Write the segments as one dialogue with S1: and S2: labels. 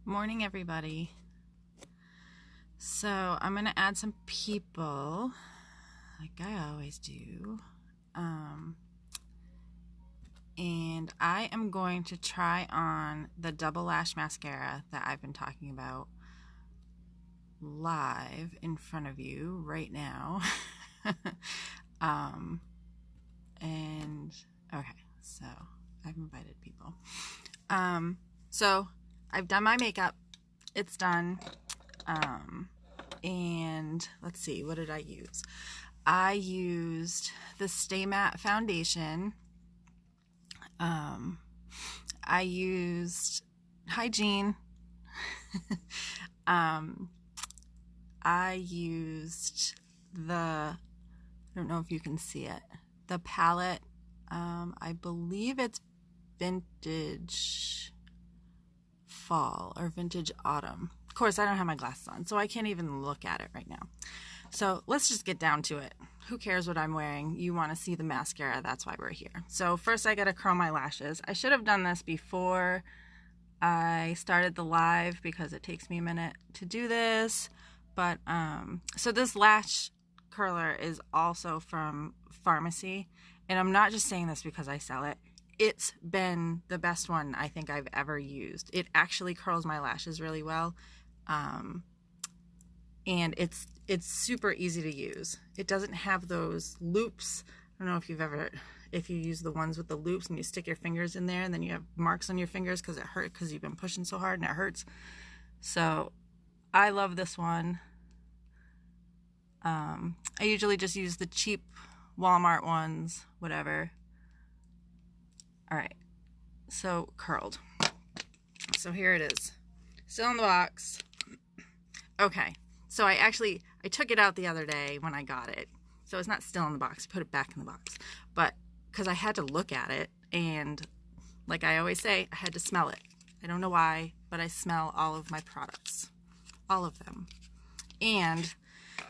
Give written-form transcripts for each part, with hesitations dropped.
S1: Morning, everybody. So I'm going to add some people like I always do. And I am going to try on the double lash mascara that I've been talking about live in front of you right now. And okay, so I've invited people. So I've done my makeup. It's done. And let's see, what did I use? I used the Stay Matte foundation. I used Hygiene. I used I don't know if you can see it, the palette. I believe it's Vintage Fall or Vintage Autumn. Of course, I don't have my glasses on, so I can't even look at it right now. So let's just get down to it. Who cares what I'm wearing? You want to see the mascara, that's why we're here. So first I got to curl my lashes. I should have done this before I started the live because it takes me a minute to do this. But so this lash curler is also from Pharmacy, and I'm not just saying this because I sell it. It's been the best one I think I've ever used. It actually curls my lashes really well. And it's super easy to use. It doesn't have those loops. I don't know if you use the ones with the loops and you stick your fingers in there and then you have marks on your fingers because it hurt because you've been pushing so hard and it hurts. So I love this one. I usually just use the cheap Walmart ones, whatever. All right, so curled. So here it is, still in the box. Okay, so I took it out the other day when I got it. So it's not still in the box, I put it back in the box. But because I had to look at it, and like I always say, I had to smell it. I don't know why, but I smell all of my products, all of them. And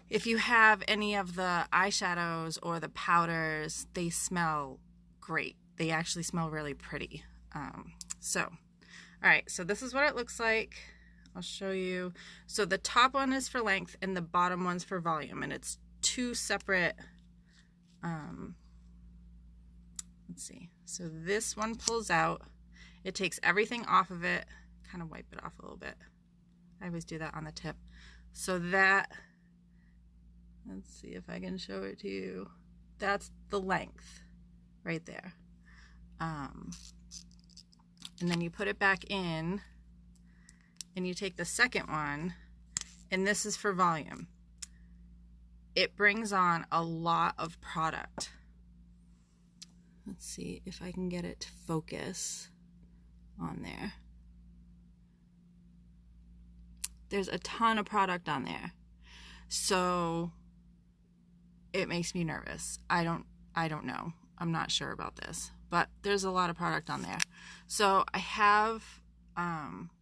S1: if you have any of the eyeshadows or the powders, they smell great. They actually smell really pretty. All right, so this is what it looks like. I'll show you. So the top one is for length and the bottom one's for volume, and it's two separate, let's see. So this one pulls out. It takes everything off of it. Kind of wipe it off a little bit. I always do that on the tip. So that, let's see if I can show it to you. That's the length right there. And then you put it back in and you take the second one, and this is for volume. It brings on a lot of product. Let's see if I can get it to focus on there. There's a ton of product on there. So it makes me nervous. I don't know. I'm not sure about this, but there's a lot of product on there. So I have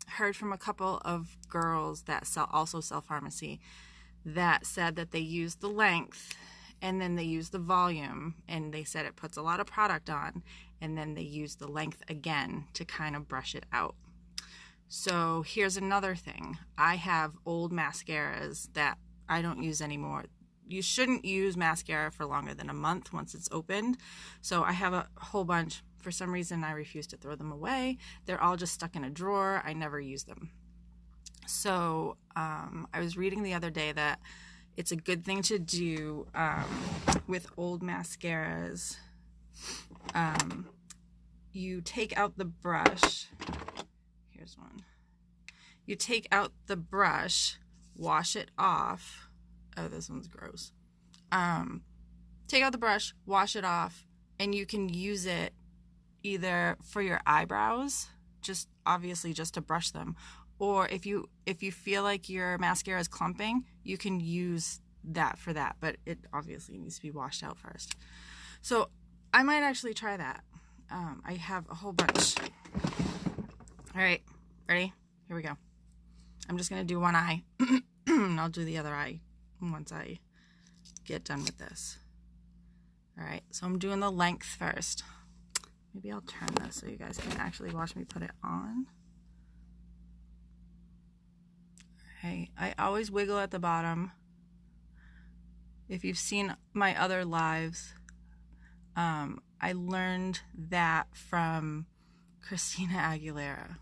S1: heard from a couple of girls that also sell Pharmacy that said that they use the length and then they use the volume, and they said it puts a lot of product on, and then they use the length again to kind of brush it out. So here's another thing. I have old mascaras that I don't use anymore. You shouldn't use mascara for longer than a month once it's opened. So I have a whole bunch. For some reason, I refuse to throw them away. They're all just stuck in a drawer. I never use them. So I was reading the other day that it's a good thing to do with old mascaras. You take out the brush. Here's one. You take out the brush, wash it off. Oh, this one's gross. Take out the brush, wash it off, and you can use it either for your eyebrows, obviously just to brush them, or if you feel like your mascara is clumping, you can use that for that, but it obviously needs to be washed out first. So I might actually try that. I have a whole bunch. All right, ready? Here we go. I'm just gonna do one eye, and I'll do the other eye once I get done with this. All right, so I'm doing the length first. Maybe I'll turn this so you guys can actually watch me put it on. Okay, I always wiggle at the bottom. If you've seen my other lives, I learned that from Christina Aguilera.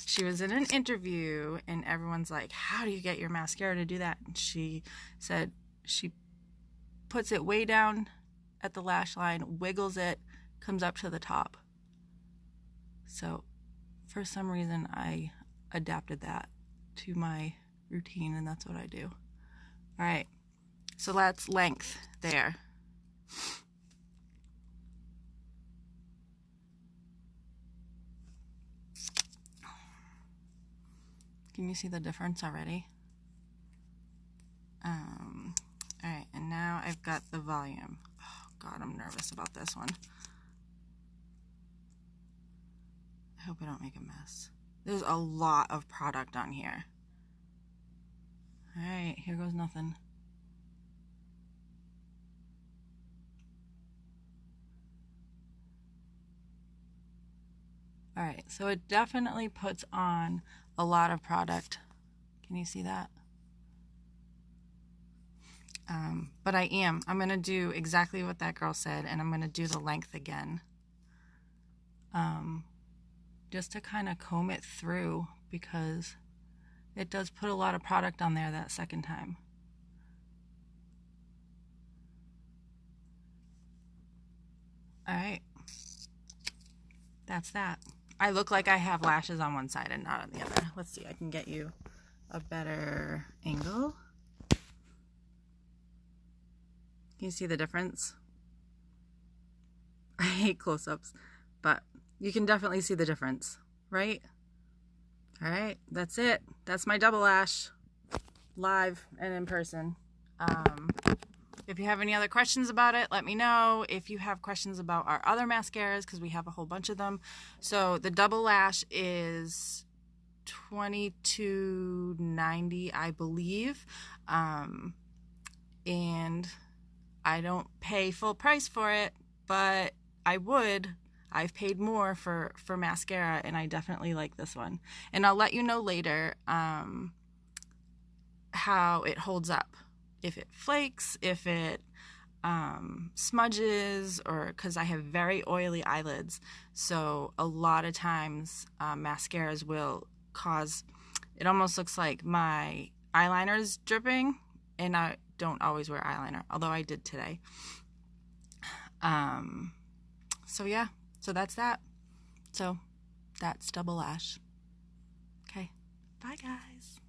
S1: She was in an interview and everyone's like, how do you get your mascara to do that? And she said she puts it way down at the lash line, wiggles it, comes up to the top. So for some reason I adapted that to my routine, and that's what I do. All right, so that's length there. Can you see the difference already? All right, and now I've got the volume. Oh God, I'm nervous about this one. I hope I don't make a mess. There's a lot of product on here. All right, here goes nothing. All right, so it definitely puts on a lot of product. Can you see that? But I'm going to do exactly what that girl said, and I'm going to do the length again. Just to kind of comb it through, because it does put a lot of product on there that second time. All right, that's that. I look like I have lashes on one side and not on the other. Let's see, I can get you a better angle. Can you see the difference? I hate close-ups, but you can definitely see the difference, right? All right, that's it. That's my double lash, live and in person. If you have any other questions about it, let me know. If you have questions about our other mascaras, because we have a whole bunch of them. So the double lash is $22.90, I believe. And I don't pay full price for it, but I would. I've paid more for mascara, and I definitely like this one. And I'll let you know later how it holds up. If it flakes, if it smudges, or because I have very oily eyelids. So a lot of times mascaras will cause, it almost looks like my eyeliner is dripping, and I don't always wear eyeliner, although I did today. So yeah, so that's that. So that's double lash. Okay, bye guys.